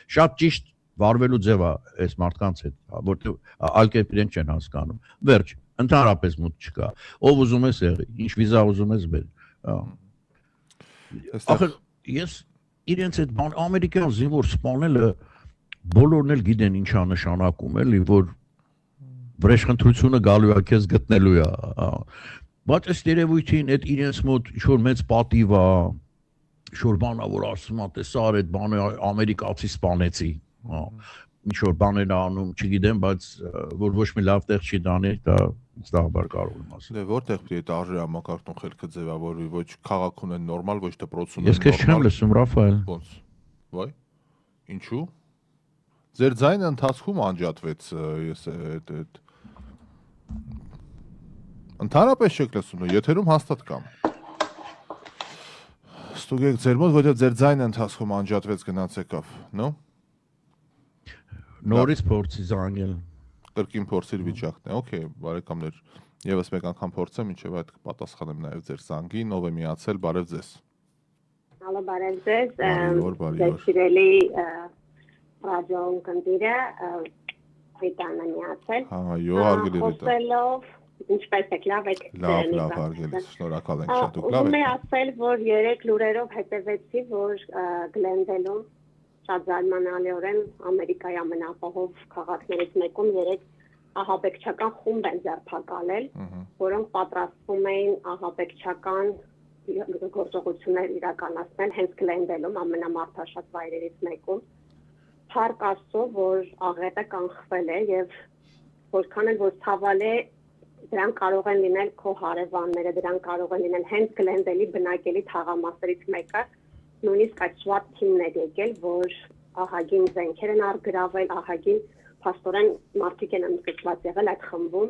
շատ ճիշտ վարվելու ձև է այս մարդկանց հետ, որտեվ այլ կերպ իրենք չեն հասկանում։ Վերջ, ընդհանրապես մուտք չկա։ Ով ուզում ես եղի, ինչ վիզա ուզում ես բեր։ Ախր ես իրենց այդ բան ամերիկյան զինվոր սպանելը բոլորն էլ գիտեն ինչա նշանակում էլի, որ վրեժխնդրությունը գալու է քեզ գտնելու է։ Բայց ըստ երևույթին այդ իրենց մոտ ինչ-որ մեծ պատիվ է, ինչ-որ բան է, որ ասում է, տեսա այդ բանը ամերիկացի սպանեցի, ինչ-որ բաներ անում, չգիտեմ, բայց որ ոչ մի լավ տեղ չի դանի, դա ստաբար կարող եմ ասել։ Դե որտեղ պիտի այդ արժի համակարգում խելքը ձևավորվի, ոչ քաղաք ունեն նորմալ, ոչ դպրոց ունեն նորմալ։ Ես քեզ չեմ լսում, Ռաֆայել։ Ոնց։ Վայ։ Ինչու՞։ Ձեր ձայնը ընթացքում անջատվեց, ես այդ Ընդհանրապես չեք լսում, եթերում հաստատ կամ։ Ստուգեք ձեր մոտ, որտեղ ձեր ձայնը ընթացքում անջատվեց գնաց եկավ, նո։ Նորից փորձի զանգել։ Կրկին փորձիր վիճակն է, օքեյ, բարեկամներ, եւս մեկ անգամ փորձեմ, ինչեւ այդ կպատասխանեմ նաեւ ձեր զանգին, ով է միացել, բարև ձեզ։ Ալո, բարև ձեզ, բարի օր։ Սիրելի ռադիոն կնդիրը, Վիտանը միացել։ Այո, հարգելի Վիտա։ Խոսելով, ինչպես եք, լավ եք։ Լավ, հարգելի, շնորհակալ ենք շատ դուք լավ եք։ Ուզում եմ ասել, որ 3 լուրերով հետևեցի, որ Գլենդելում շատ զարմանալիորեն Ամերիկայի ամենաապահով քաղաքներից մեկում 3 ահաբեկչական խումբ են ձերբակալել, որոնք պատրաստվում էին ահաբեկչական գործողություններ իրականացնել հենց Գլենդելում ամենամարդաշատ վայրերից մեկում։ Փառք Աստծո, որ աղետը կանխվել է եւ որքան էլ որ ցավալ է, դրանք կարող են լինել քո հարևանները, դրանք կարող են լինել հենց Գլենդելի բնակելի թաղամասերից մեկը, նույնիսկ այդ SWAT թիմներ եկել, որ ահագին զենքեր են արգրավել, ահագին փաստորեն մարդիկ են ընդգրկված եղել այդ խմբում,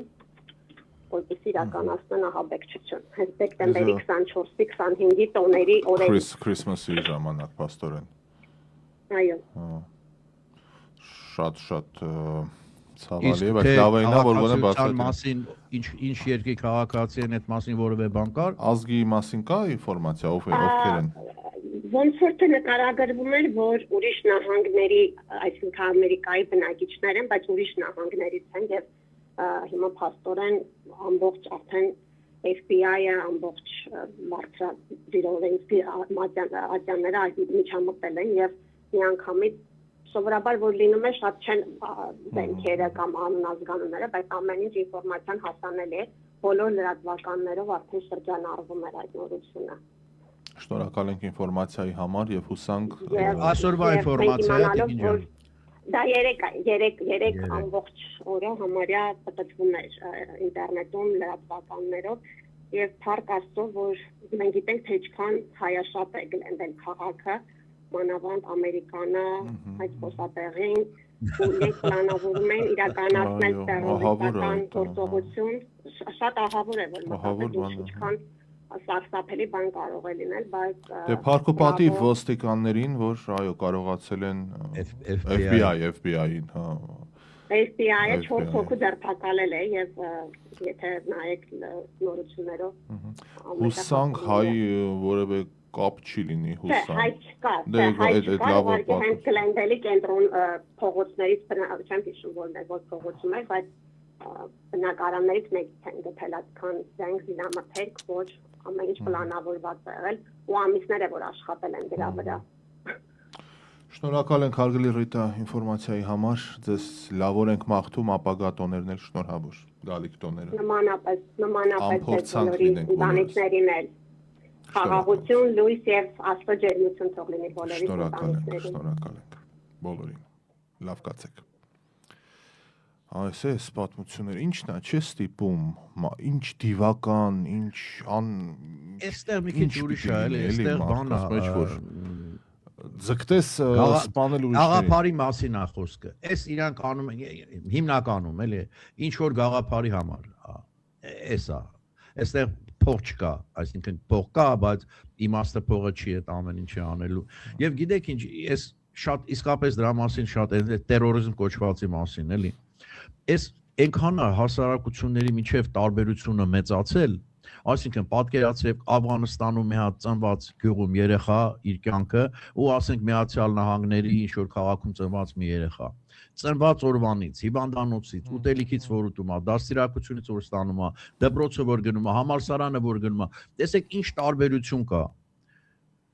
որպեսզի իրականացնեն ահաբեկչություն։ Հենց դեկտեմբերի 24-ի 25-ի տոների օրերին։ Քրիսմասի ժամանակ փաստորեն։ Այո։ Շատ ցավալի է, բայց լավ է նա որ գոնե բացատրի։ Մասին ինչ երկրի քաղաքացի են այդ մասին որևէ բան կար։ Ազգի մասին կա ինֆորմացիա, ովքեր են։ Ոնց որ թե նկարագրվում էր, որ ուրիշ նահանգների, այսինքն Ամերիկայի բնակիչներ են, բայց ուրիշ նահանգներից են եւ հիմա փաստորեն ամբողջ արդեն FBI-ը ամբողջ մարդրադիրովենցի ատյանները միջամտել են եւ միանգամից սովորաբար որ լինում է շատ չեն բենքերը կամ անազգանունները, բայց ամեն ինչ ինֆորմացիան հասանելի է բոլոր լրատվականներով արդեն շրջանառվում էր այդ նորությունը։ Շնորհակալ ենք ինֆորմացիայի համար եւ հուսանք այսօրվա ինֆորմացիա Տիկին դա 3 ամբողջ օրը համարյա պատտվում էր ինտերնետում լրատվականներով եւ փառք Աստծո որ մենք գիտենք թե ինչքան հայաշատ է Գլենդել քաղաքը մանավանդ ամերիկանը այդ փոստատեղին ու լեկ պլանավորում են իրականացնել տերորիստական գործողություն շատ ահավոր է որ մտածում ինչքան սարսափելի բան կարող է լինել, բայց դե փառք ու պատիվ ոստիկաններին, որ այո կարողացել են FBI-ին, հա FBI-ը 4 հոգու ձերբակալել է եւ եթե նայեք նորություններով հուսանք հայ որևէ կապ չի լինի հուսանք։ Հայ չկա, հենց Գլենդելի կենտրոն փողոցներից չեմ հիշում որներ որ փողոցում է, բայց բնակարաններից մեկից են գտել այդքան զենք զինամթերք, որ ամեն ինչ պլանավորված է եղել ու ամիսներ է որ աշխատել են դրա վրա։ Շնորհակալ ենք հարգելի Ռիտա ինֆորմացիայի համար, ձեզ լավոր ենք մաղթում ապագա տոներն էլ շնորհավոր, գալիք տոները։ Նմանապես բոլորի ընտանիքներին էլ խաղաղություն, լույս եւ Աստծո ջերմություն թող լինի բոլորի ընտանիքներին։ Շնորհակալ ենք բոլորին։ Լավ կացեք։ Այս է պատմությունները, ինչն է, չէ՞ ստիպում, ինչ դիվական, ինչ Այստեղ մի քիչ ուրիշ է, էլի, այստեղ բան է, ձգտես սպանել ուրիշներին։ Գաղափարի մասին է խոսքը։ Էս իրանք անում են հիմնականում, էլի, ինչ որ գաղափարի համար, էս է։ Այստեղ փող չկա, այսինքն փող կա, բայց իմաստը փողը չի այդ ամեն ինչը անելու։ Եվ գիտեք ինչ, ես շատ իսկապես դրա մասին շատ տերորիզմ կոչվածի մասին, էլի։ Այս այնքան հասարակությունների միջև տարբերությունը մեծացել, այսինքն պատկերացրեք Աֆղանստանում մի հատ ծնված գյուղում երեխա իր կյանքը ու ասենք Միացյալ Նահանգների ինչ որ քաղաքում ծնված մի երեխա ծնված օրվանից, հիվանդանոցից, ուտելիքից որ ուտում է, դաստիարակությունից որ ստանում է, դպրոցը որ գնում է, համալսարանը որ գնում է, տեսեք ինչ տարբերություն կա։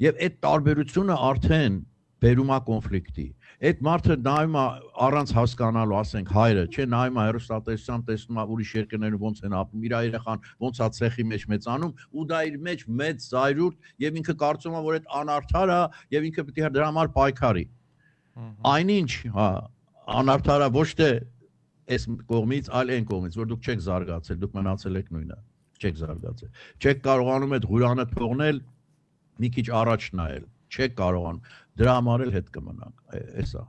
Եվ այդ տարբերությունը արդեն բերում է կոնֆլիկտի։ Այդ մարդը նայում է առանց հասկանալու, ասենք հայրը, չէ, նայում է հեռուստատեսությամբ, տեսնում է ուրիշ երկրներում ոնց են ապրում, իր երեխան ոնց է ցեխի մեջ մեծանում, ու դա իր մեջ մեծ զայրույթ եւ ինքը կարծում է, որ այդ անարդար է եւ ինքը պետք է դրա համար պայքարի։ Այնինչ, հա, անարդարը ոչ թե այս կողմից, այլ այն կողմից, որ դուք չեք զարգացել, դուք մնացել եք նույնը, չեք զարգացել։ Չեք կարողանում այդ ղուրանը թողնել, մի քիչ առաջ նայել, չեք կարողանում։ Դրա համար էլ հետ կմնանք, էսա։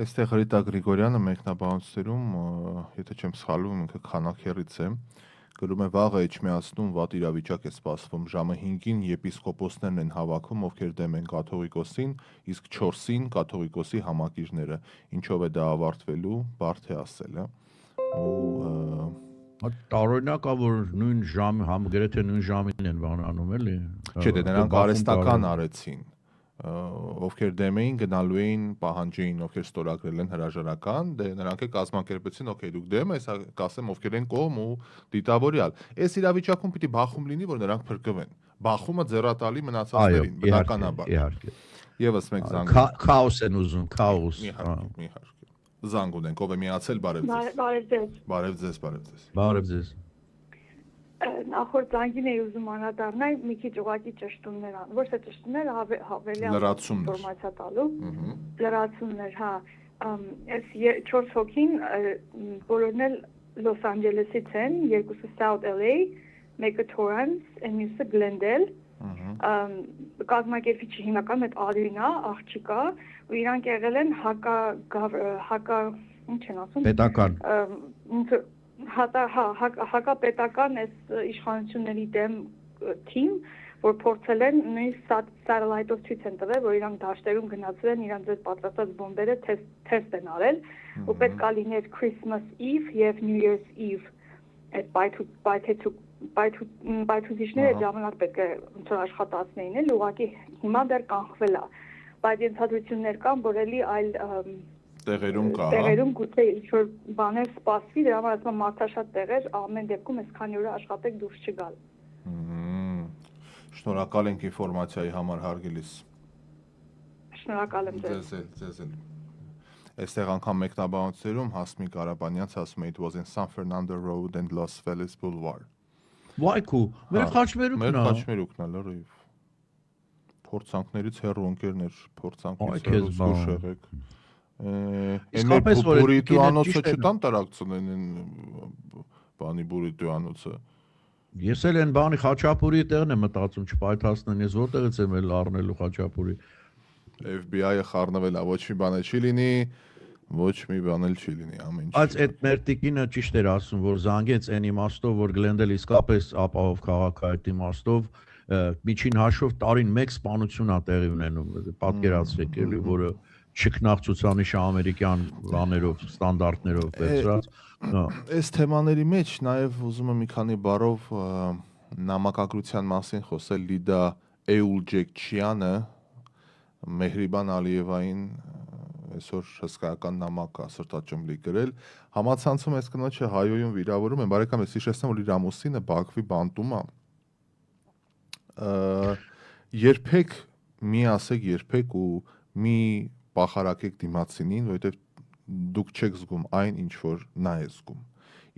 Այստեղ Ռիտա Գրիգորյանը մեկնաբանությունում, եթե չեմ սխալվում, ինքը քանաքերից է, գրում է վաղը Էջմիածնում վատ իրավիճակ է սպասվում, ժամը 5-ին եպիսկոպոսներն են հավաքում, ովքեր դեմ են կաթողիկոսին, իսկ 4-ին կաթողիկոսի համակիրները, ինչով է դա ավարտվելու, բարդ է ասել, Տարօրինակ է, որ նույն ժամը, գրեթե նույն ժամին են բանանում, էլի։ Չէ, դե նրանք արհեստական արեցին, ովքեր դեմ էին գնալու էին պահանջեին, ովքեր ստորագրել են հրաժարական, դե նրանք կազմակերպեցին, օքեյ, դուք դեմ ես, կասեմ ովքեր են կողմ ու դիտավորյալ։ Այս իրավիճակում պիտի բախում լինի, որ նրանք փրկվեն։ Բախումը ձեռատալի մնացածներին, բնականաբար։ Իհարկե։ Եվս մեկ զանգ։ Քաոս են ուզում, քաոս։ Իհարկե։ Զանգ ունենք, ով է միացել, բարև ձեզ։ Բարև ձեզ։ Բարև ձեզ։ Նախորդ զանգին էի ուզում անդրադառնալ մի քիչ ուղղակի ճշտումներ ան, ոչ թե ճշտումներ, ավելի ինֆորմացիա տալու։ Լրացումներ, հա։ Այս 4 հոգին բոլորն էլ Լոս Անջելեսից են, երկուսը South LA, մեկը Torrance, մյուսը Glendale։ Կազմակերպիչը հիմնական այդ Ալինա, աղջիկա, ու իրանք եղել են հակա, ինչ են ասում։ Պետական։ Հակապետական այս իշխանությունների դեմ թիմ, որ փորձել են նույնիսկ սատելայտով ցույց են տվել, որ իրանք դաշտերում գնացել են, իրանք ձեր պատրաստած բոմբերը թեստ են արել, ու պետք է լիներ Christmas Eve եւ New Year's Eve այդ բայթուզիչները ժամանակ պետք է ոնց աշխատացնեին էլ, ուղղակի հիմա դեռ կանխվել է, բայց ենթադրություններ կան, որ էլի այլ տեղերում գուցե ինչ-որ բաներ սպասվի, դրա համար ասում եմ մարդաշատ տեղեր, ամեն դեպքում այսքան օր աշխատեք դուրս չգալ։ Շնորհակալ ենք ինֆորմացիայի համար հարգելիս։ Շնորհակալ եմ ձեզ։ Ձեզ էլ։ Այստեղ անգամ մեկնաբանություններում Հասմիկ Արաբանյանց ասում է it was in San Fernando Road and Los Feliz Boulevard։ Վայքու, մեր խաչմերուկն է։ Մեր խաչմերուկն է, լրիվ։ Փորձանքներից հեռու ընկերներ, փորձանքից հեռու զգուշ եղեք։ Իսկապես որ բուրիտուանոցը չտան տարածությունն բանի բուրիտուանոցը։ Ես էլ այն բանի խաչապուրի տեղն եմ մտածում, չպայթացնեն, ես որտեղից եմ էլ առնելու խաչապուրի։ FBI-ը խառնվել է, ոչ մի բան չի լինի, ոչ մի բան էլ չի լինի, ամեն ինչ։ Բայց այդ մեր տիկինը ճիշտ էր ասում, որ զանգեց այն իմաստով, որ Գլենդել իսկապես ապահով քաղաք է այդ իմաստով, միջին հաշվով տարին 1 սպանություն է տեղի ունենում, պատկերացրեք էլի, որը չքնաղ ցուցանիշ ամերիկյան բաներով, ստանդարտներով վերցրած։ Այս թեմաների մեջ նաև ուզում եմ մի քանի բառով նամակագրության մասին խոսել Լիդա Էուլջեքչյանը Մեհրիբան Ալիևային այսօր հսկայական նամակ է սրտաճմլի գրել։ Համացանցում այս կնոջը հայոյում վիրավորում են, բարեկամ ես հիշեցնեմ, որ իր ամուսինը Բաքվի բանտում է։ Երբեք մի ասեք երբեք ու մի պախարակեք դիմացինին, որովհետև դուք չեք զգում այն, ինչ որ նա է զգում։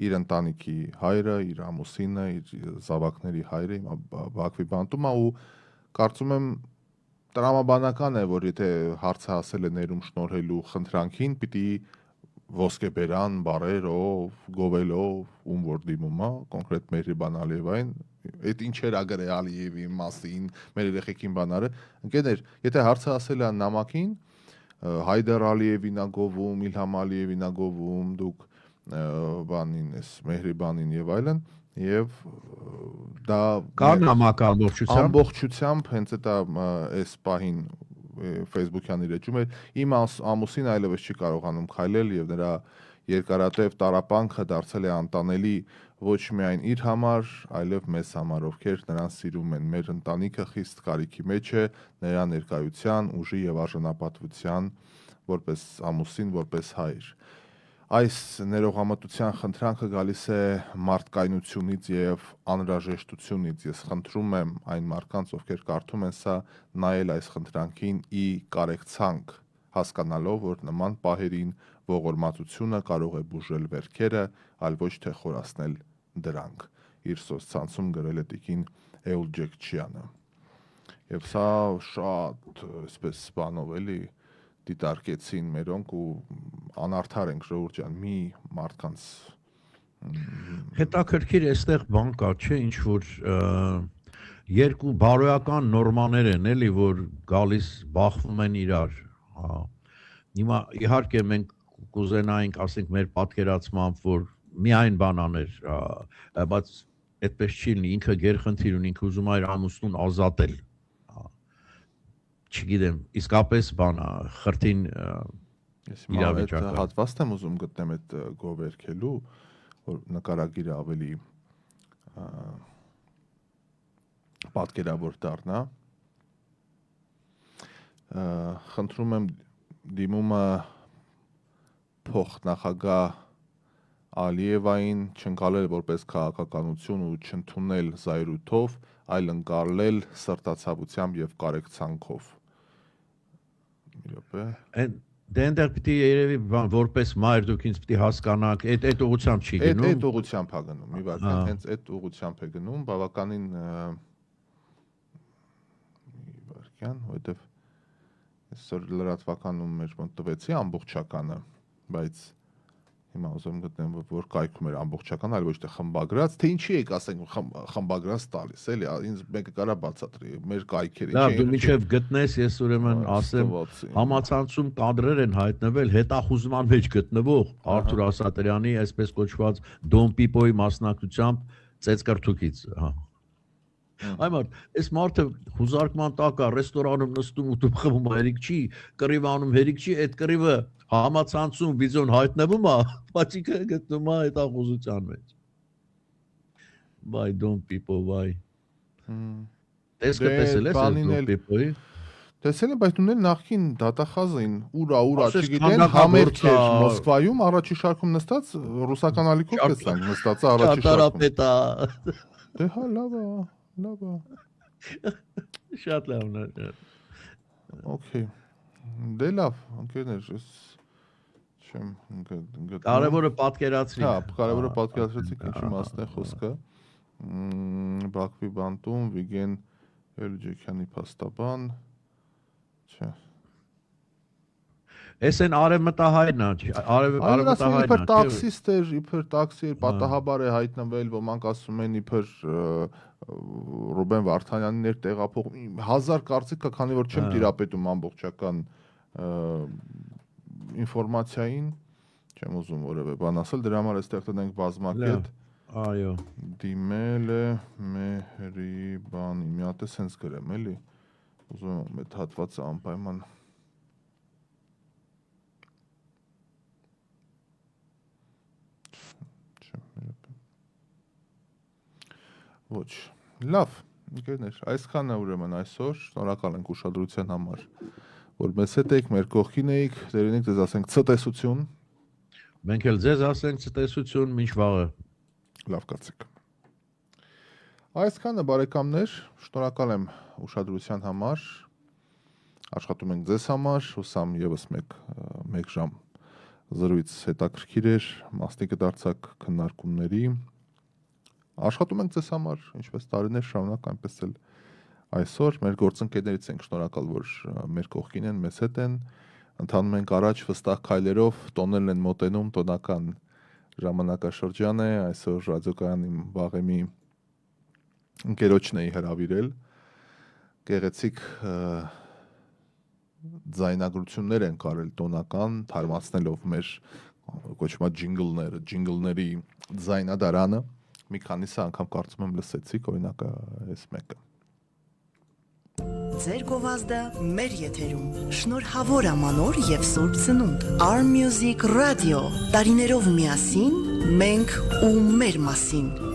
Իր ընտանիքի հայրը, իր ամուսինը, իր զավակների հայրը Բաքվի բանտում է ու կարծում եմ տրամաբանական է, որ եթե հարցը ասել է ներում շնորհելու խնդրանքին, պիտի ոսկեբերան բարերով, գովելով, ում որ դիմում է, կոնկրետ Մեհրիբան Ալիևային, այդ ինչեր ա գրել Ալիևի մասին, մեր երեխեքին բանարը, ընկերներ, եթե հարցը ասել է նամակին, Հայդար Ալիևին ա գովում, Իլհամ Ալիևին ա գովում, դուք բանին ես, Մեհրիբանին եւ այլն, եւ դա կա նամակ ամբողջությամբ հենց այս պահին Facebook-յան իր էջում էր իմ ամուսին այլևս չի կարողանում քայլել եւ նրա երկարատև տառապանքը դարձել է անտանելի ոչ միայն իր համար, այլև մեզ համար, ովքեր նրան սիրում են։ Մեր ընտանիքը խիստ կարիքի մեջ է նրա ներկայության, ուժի եւ արժանապատվության որպես ամուսին, որպես հայր։ Այս ներողամտության խնդրանքը գալիս է մարդկայնությունից եւ անհրաժեշտությունից։ Ես խնդրում եմ այն մարդկանց, ովքեր կարդում են սա, նայել այս խնդրանքին ի կարեկցանք, հասկանալով, որ նման պահերին ողորմածությունը կարող է բուժել վերքերը, այլ ոչ թե խորացնել դրանք։ Իր սոցցանցում գրել է տիկին Էուլջեքչյանը։ Եվ սա շատ այսպես բանով էլի դիտարկեցին մերոնք ու անարդար ենք ժողովուրդ ջան, մի մարդկանց հետաքրքիր այստեղ բան կա, չէ, ինչ որ երկու բարոյական նորմաներ են, էլի, որ գալիս բախվում են իրար, հա։ Հիմա իհարկե մենք կուզենայինք, ասենք, մեր պատկերացմամբ, որ միայն բան աներ, բայց այդպես չի լինի, ինքը գերխնդիր ունի, ինքը ուզում է իր ամուսնուն ազատել։ Չգիտեմ, իսկապես բան է, խրթին իրավիճակը։ Հատվածն եմ ուզում գտնեմ այդ գովերքելու, որ նկարագիրը ավելի պատկերավոր դառնա։ Խնդրում եմ դիմումը փոխնախագահ Ալիևային չընկալել որպես քաղաքականություն ու չընդունել զայրույթով, այլ ընկալել սրտացավությամբ եւ կարեկցանքով։ Դե այնտեղ պիտի երևի որպես մայր դուք ինձ պիտի հասկանաք, այդ ուղղությամբ չի գնում։ Այդ ուղղությամբ է գնում, մի վարքան, հենց այդ ուղղությամբ է գնում, բավականին մի վարքան, որովհետեւ այսօր լրատվականում մեր մոտ տվեցի ամբողջականը, բայց հիմա ուզում գտնեմ, որ կայքում էր ամբողջական, այլ ոչ թե խմբագրած, թե ինչի եք ասենք խմբագրած տալիս, էլի, ինձ մեկը կարա բացատրի, մեր կայքերը ինչի։ Դու մինչև գտնես, ես ուրեմն ասեմ, համացանցում կադրեր են հայտնվել հետախուզման մեջ գտնվող Արթուր Ասատրյանի այսպես կոչված Դոն Պիպոյի մասնակցությամբ ծեծկրթուկից, հա։ Այմար, այս մարդը հուզարկման տակ է, ռեստորանում նստում ու դու խմում հերիք չի, կռիվ անում հերիք չի, այդ կռիվը համացանցում վիդեոն հայտնվում է, բայց ինքը գտնում է հետախուզության մեջ։ Վայ, Դոն Պիպո, վայ։ Տեսքը տեսել ես Դոն Պիպոյի։ Տեսել եմ, բայց նույն նախքին դատախազին ուրա Ասես չգիտեն, համերգեր Մոսկվայում առաջի շարքում նստած ռուսական ալիքով տեսանք նստածը առաջի շարքում։ Ճարտարապետա։ Դե հա, լավ է։ Շատ լավն է։ Okay։ Դե լավ, ընկերներ, ես չեմ գտնում։ Կարևորը պատկերացրի։ Հա, կարևորը պատկերացրեցիք, ինչի մասն է խոսքը։ Բաքվի բանտում Վիգեն Էլջեքյանի փաստաբան։ Չէ։ Էս են արևմտահայնա, արևմտահայնա։ Իբր տաքսիստ էր, իբր տաքսի պատահաբար է հայտնվել, ոմանք ասում են իբր Ռուբեն Վարդանյանին էր տեղափոխ 1000 կարծիք կա, քանի որ չեմ տիրապետում ամբողջական ինֆորմացիային, չեմ ուզում որևէ բան ասել, դրա համար այստեղ տնենք բազմակետ։ Այո։ Դիմել է Մեհրի բանի, մի հատ է սենց գրեմ, էլի։ Ուզում եմ այդ հատվածը անպայման Ոչ, լավ, ընկերներ, այսքանը ուրեմն այսօր, շնորհակալ ենք ուշադրության համար, որ մեզ հետ եք, մեր կողքին էիք, դերինք ձեզ ասենք ցտեսություն։ Մենք էլ ձեզ ասենք ցտեսություն, մինչ վաղը։ Լավ կացեք։ Այսքանը բարեկամներ, շնորհակալ եմ ուշադրության համար, աշխատում ենք ձեզ համար, հուսամ եւս մեկ ժամ զրույց հետաքրքիր էր, մասնիկը դարձակ քննարկումների Աշխատում ենք ձեզ համար, ինչպես տարիներ շարունակ, այնպես էլ այսօր մեր գործընկերներից ենք շնորհակալ, որ մեր կողքին են, մեզ հետ են, ընթանում ենք առաջ վստահ քայլերով, տոներն են մոտենում, տոնական ժամանակաշրջան է, այսօր ռադիոկայանի Վաղեմի ընկերոջն էի հրավիրել, գեղեցիկ ձայնագրություններ են կարել տոնական, թարմացնելով մեր կոչված ջինգլների ձայնադարանը մի քանիսը անգամ կարծում եմ լսեցիք, օրինակ այս մեկը։ Ձեր գովազդը մեր եթերում։ Շնորհավոր ամանոր եւ Սուրբ Ծնունդ։ Our Music Radio։ Տարիներով միասին, մենք ու մեր մասին։